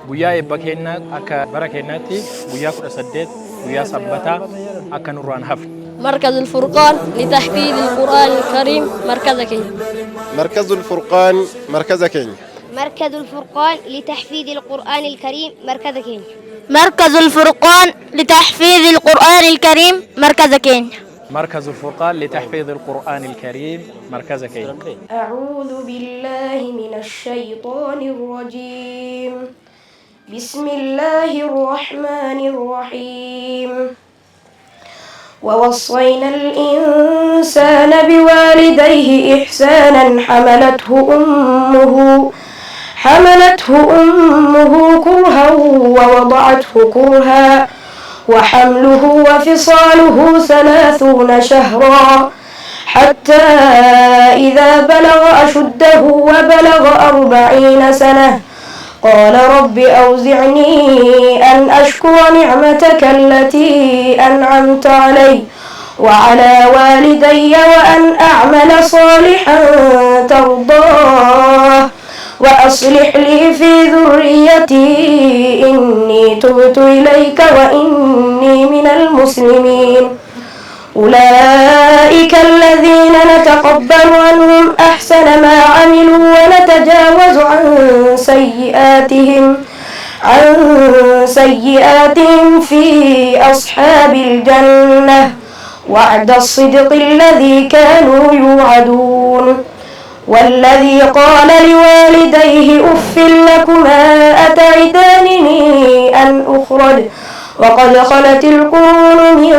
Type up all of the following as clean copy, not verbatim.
ويا إبكينا أكا بركيناتي ويا كل سدد ويا سبتا أكا نوران حف. مركز الفرقان لتحفيظ القرآن الكريم مركز كينيا. مركز الفرقان مركز كينيا. مركز الفرقان لتحفيظ القرآن الكريم مركز كينيا. مركز الفرقان لتحفيظ القرآن الكريم مركز كينيا. مركز الفرقان لتحفيظ القرآن الكريم مركز كينيا. أعوذ بالله من الشيطان الرجيم. بسم الله الرحمن الرحيم. ووصينا الإنسان بوالديه إحسانا حملته أمه كرها ووضعته كرها وحمله وفصاله 30 شهرا حتى إذا بلغ أشده وبلغ 40 سنة قال رب أوزعني أن أشكر نعمتك التي أنعمت علي وعلى والدي وأن أعمل صالحا ترضاه وأصلح لي في ذريتي إني تبت إليك وإني من المسلمين. أولئك الذين نتقبل عنهم أحسن ما عملوا ونتجاوز عن سيئاتهم في أصحاب الجنة وعد الصدق الذي كانوا يوعدون. والذي قال لوالديه أف لكما أتعدانني أن أخرج وقد خلت القرون من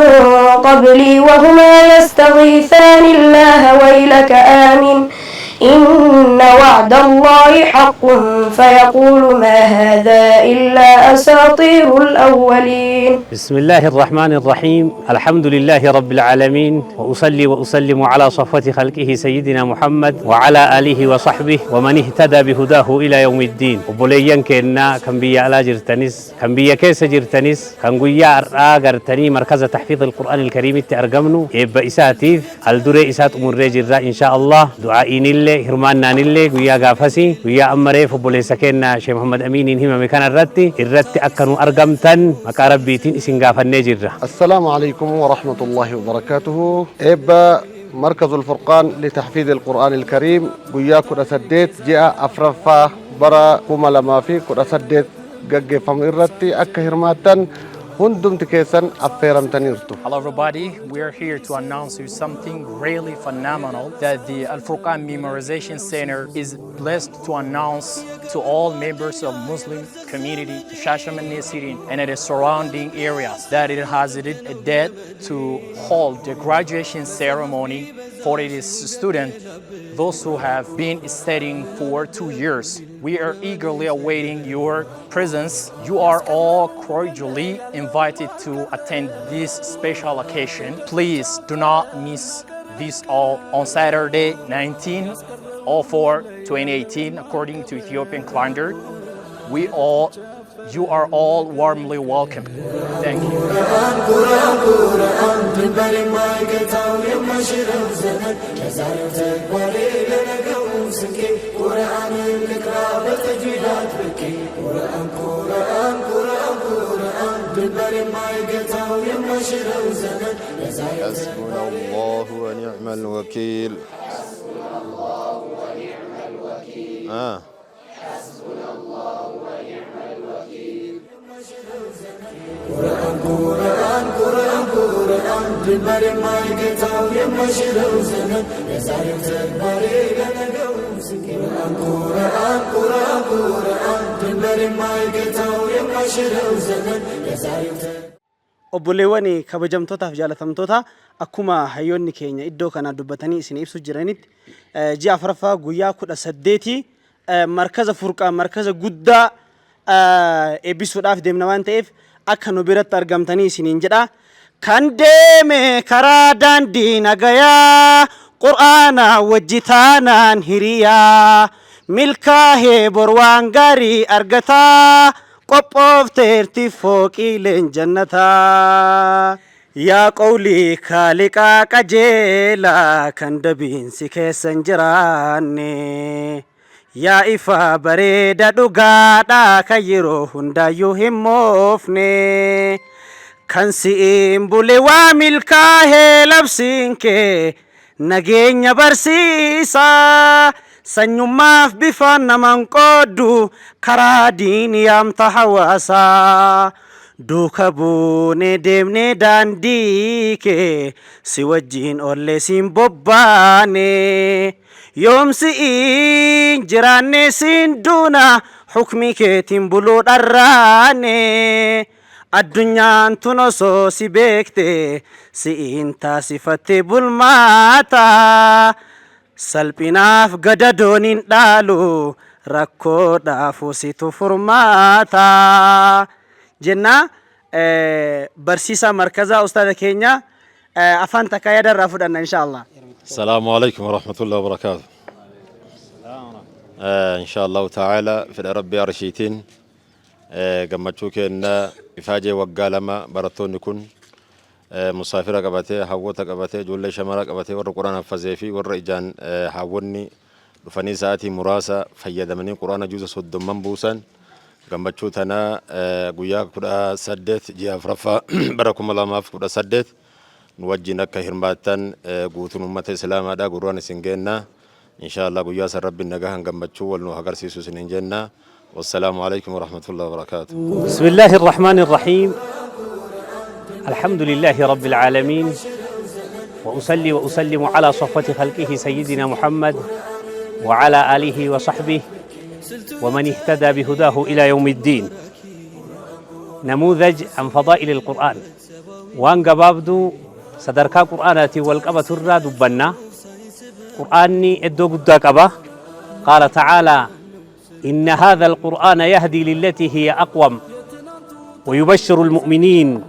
قبلي وهما يستغيثان الله ويلك آمن إن وعد الله حق فيقول ما هذا إلا أساطير الأولين. بسم الله الرحمن الرحيم. الحمد لله رب العالمين وأصلي وأسلم على صفوة خلقه سيدنا محمد وعلى آله وصحبه ومن اهتدى بهداه إلى يوم الدين. وبليان كنا كان بيا على جرتنس كان بيا كيس جرتنس كان قويا أرقرتني مركز تحفيظ القرآن الكريم التأرقمنو يبقى إساتيف الدوري إسات أمور رجل إن شاء الله دعائين الله هرماننا نلله ويا غافسي ويا أمره فبوليسكنا شيخ محمد أمين هم مكان الرتي أكنوا أرقمتن مكارب بيتين إسنغافا نجرة. السلام عليكم ورحمة الله وبركاته. إبا مركز الفرقان لتحفيظ القرآن الكريم ويا كنا سديت جاء أفرفا برا كما لما في كنا سديت جج فميرتي أكهرماتن هندم تكيسن أفيرم تنيرتو. Hello everybody, we are here to announce you something really phenomenal that the Al Furqan Memorization Center is blessed to announce to all members of Muslim community, Shashamane City and its surrounding areas that it has a date to hold the graduation ceremony for its students, those who have been studying for 2 years. We are eagerly awaiting your presence. You are all cordially invited to attend this special occasion. Please do not miss this all on Saturday 19/04/2018 according to Ethiopian calendar. You are all warmly welcome. Thank you. حسبنا الله ونعم الوكيل. حسبنا الله ونعم الوكيل. حسبنا الله ونعم الوكيل. قرآن قرآن قرآن قرآن بالبر ما يقطعوا يمشروا زمن يزاروا تكبري لنقوم سكين. قرآن قرآن قرآن بالبر ما يقطعوا يمشروا زمن يزاروا. obboleewwani kabajamtootaaf jaalatamtoota akkuma hayyoonni keenya iddoo kana dubbatanii isin ibsu jiranitti ji'a afuraffaa guyyaa 18 markaza furqaan markaza guddaa eebbisuudhaaf deemna waan ta'eef akka nu biratti argamtanii isiniin jedha. Kan deeme karaa daandii nagayaa qur'aana wajji taanaan hiriyaa milkaa'ee bor waan gaarii argataa qophoofteerti fooqiileen jannataa. Yaa qawlii kaaliqaa qajeelaa kan dabiinsi keessan jiraanne yaa ifa bareeda dhugaadha kan yeroo hundayyuu hin moofne kan si'iin bule waa milkaa'ee labsiin kee nageenya barsiisa sanyummaaf bifaan naman qooddu karaa diinii yaamta hawaasaa duuka buune deemne daandii kee si wajjiin ollee siin bobbaane yoomsi in jiraanne siin duuna hukmi keetiin buluu dharraane addunyaan tun osoo si beekte si'iin taasifatte bulmaata salphinaaf gadadoon hin dhaalu rakkoodhaaf situ furmaata jenna barsiisa markaza ustaada keenya afaan takka yadarraa fudhanna inshallah. السلام عليكم ورحمة الله وبركاته. إن شاء الله تعالى في ربي أرشيتين قمتشوك إن إفاجة وقالما براتون يكون مسافرة قبته حووتا قبته جولة شمارة قبته ور القرآن فزيفي ور إجان حاوني دفني ساعتي مراسة فيدمني قرآن جوز صد منبوسا قمتشوتنا قويا كدا سدت جي أفرفا بركم الله ما في كدا سدت نوجهنا كهرماتن قوتون أمة الإسلام هذا قرآن سنجنا إن شاء الله قياس رب النجاح قمتشو والنهجر سيسوس سنجنا والسلام عليكم ورحمة الله وبركاته. بسم الله الرحمن الرحيم. الحمد لله رب العالمين وأصلي وأسلم على صفوة خلقه سيدنا محمد وعلى آله وصحبه ومن اهتدى بهداه إلى يوم الدين. نموذج عن فضائل القرآن وان قبابدو صدركا قرآناتي والقبة الرا دبنا قرآني ادو قدا قبا قال تعالى إن هذا القرآن يهدي للتي هي أقوم ويبشر المؤمنين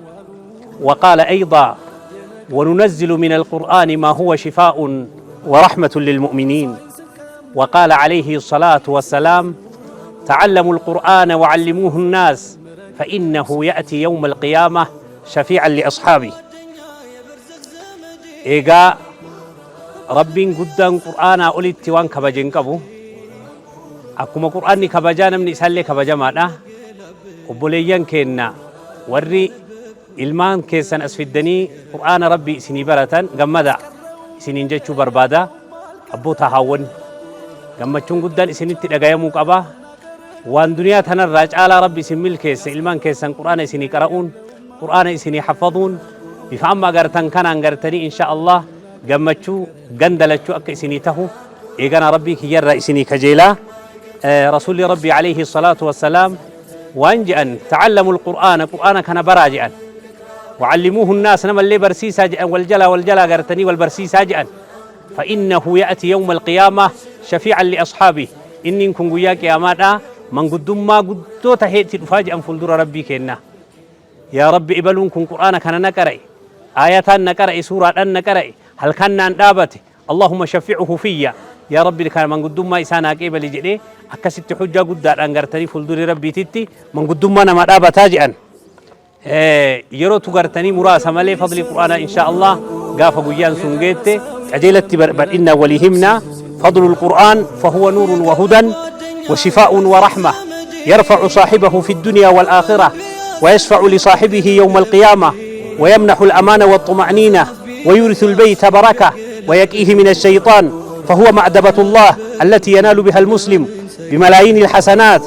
وقال أيضا وننزل من القرآن ما هو شفاء ورحمة للمؤمنين وقال عليه الصلاة والسلام تعلموا القرآن وعلموه الناس فإنه يأتي يوم القيامة شفيعا لأصحابه. إيقا ربين قدان قرآن أولي وان كبجين كبو أكما قرآن كبجانا من إسالي كبجا مانا وبوليان كينا وري ilmaan keessan as fiddanii qur'aana rabbii isinii baratan gammada isiniin jechuu barbaada abboota haawwan gammachuun guddaan isinitti dhagayamuu qaba waan duniyaa tanarraa caalaa rabbi isin milkeesse ilmaan keessan qur'aana isinii qara'uun qur'aana isinii hafaduun bifa amma agartan kanaan gartanii insha Allah gammachuu gandalachuu akka isinii tahu eegana rabbii kiyyarraa isinii kajeelaa rasuulli rabbii alayhi salaatu wassalaam waan je'an ta'allamul qur'aana kana baraa je'an وعلموه الناس نما اللي برسيسا والجلا قرتني والبرسيسا جأن فإنه يأتي يوم القيامة شفيعا لأصحابه إن كن وياك يا مادا من قدوم ما قدو تهيت الفاجئ فلدر ربي كنا يا رب إبلون كن قرآن كان نقرأ آياتان نقرأ سورة نقرأ هل كان دابته اللهم شفعه فيا يا رب كان من قدوم ما إسانا كيبل جدي أكست حجة قدار أنقرتني فلدر ربي تتي من قدوم ما نما دابتا جأن yeroo tugartanii muraasa malee fadli qur'aana insha Allah gaafa guyyaan sun geette qajeelatti bal'inna walii himna fadlu alqur'aan fahuwa nuurun wa hudan wa shifaa'un wa rahma yarfa'u saahibahu fi dunya wal akhirah wa yashfa'u li saahibihi yawm al qiyamah wa yamnahu al amana wat tuma'nina wa yurithu al bayta barakah wa yaqihi min ash-shaytan fahuwa ma'dabatu Allah allati yanalu biha al muslim بملايين الحسنات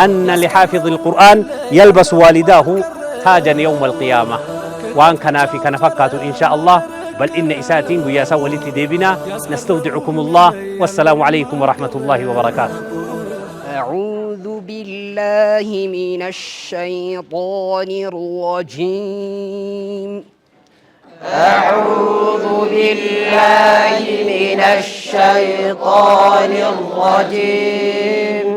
أن لحافظ القرآن يلبس والداه تاجا يوم القيامة وان كان في كنفكات إن شاء الله بل إن إساتين وياسا ولتي ديبنا نستودعكم الله والسلام عليكم ورحمة الله وبركاته. أعوذ بالله من الشيطان الرجيم. أعوذ بالله من الشيطان الرجيم.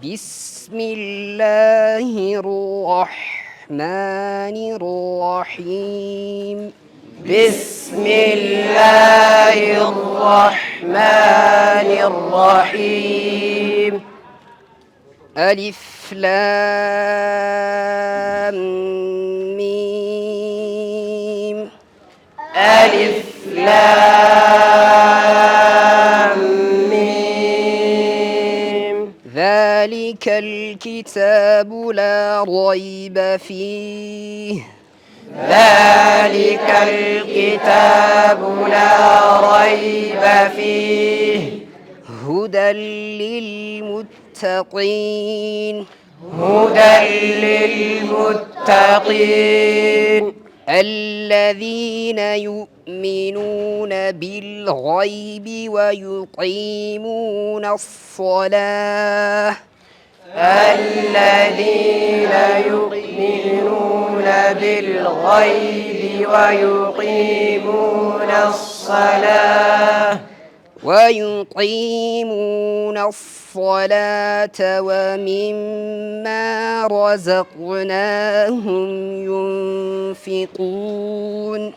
بسم الله الرحمن الرحيم. بسم الله الرحمن الرحيم. ألف لام ميم. ألف لام ميم. ذلك الكتاب لا ريب فيه ذلك الكتاب لا ريب فيه هدى للمتقين هدى للمتقين الذين يؤمنون بالغيب ويقيمون الصلاة الذين يؤمنون بالغيب ويقيمون الصلاة ومما رزقناهم ينفقون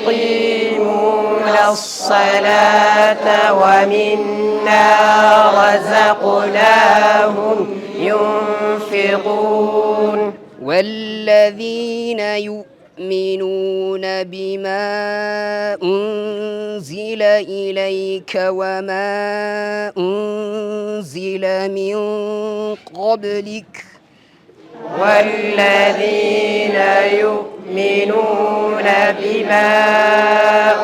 ويقيمون الصلاة ومما رزقناهم ينفقون والذين يؤمنون بما أنزل إليك وما أنزل من قبلك والذين يؤمنون بما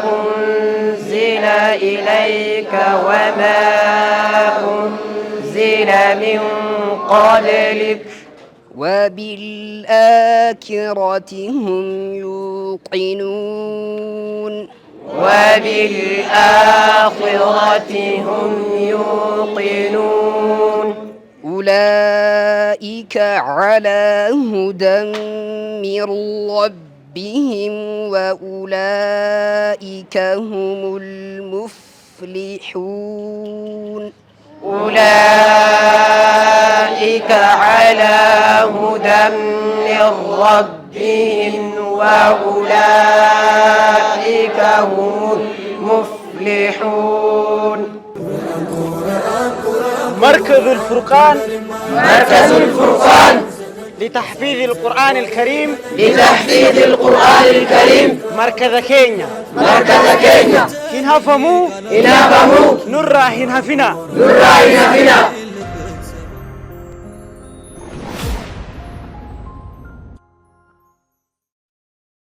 أنزل إليك وما أنزل من قبلك وبالآخرة هم يوقنون وبالآخرة هم يوقنون أولئك على هدى من ربهم وأولئك هم المفلحون أولئك على هدى من ربهم وأولئك هم المفلحون مركز الفرقان لتحفيظ القرآن الكريم مركز كينيا هنهفمو نرى هنهفنا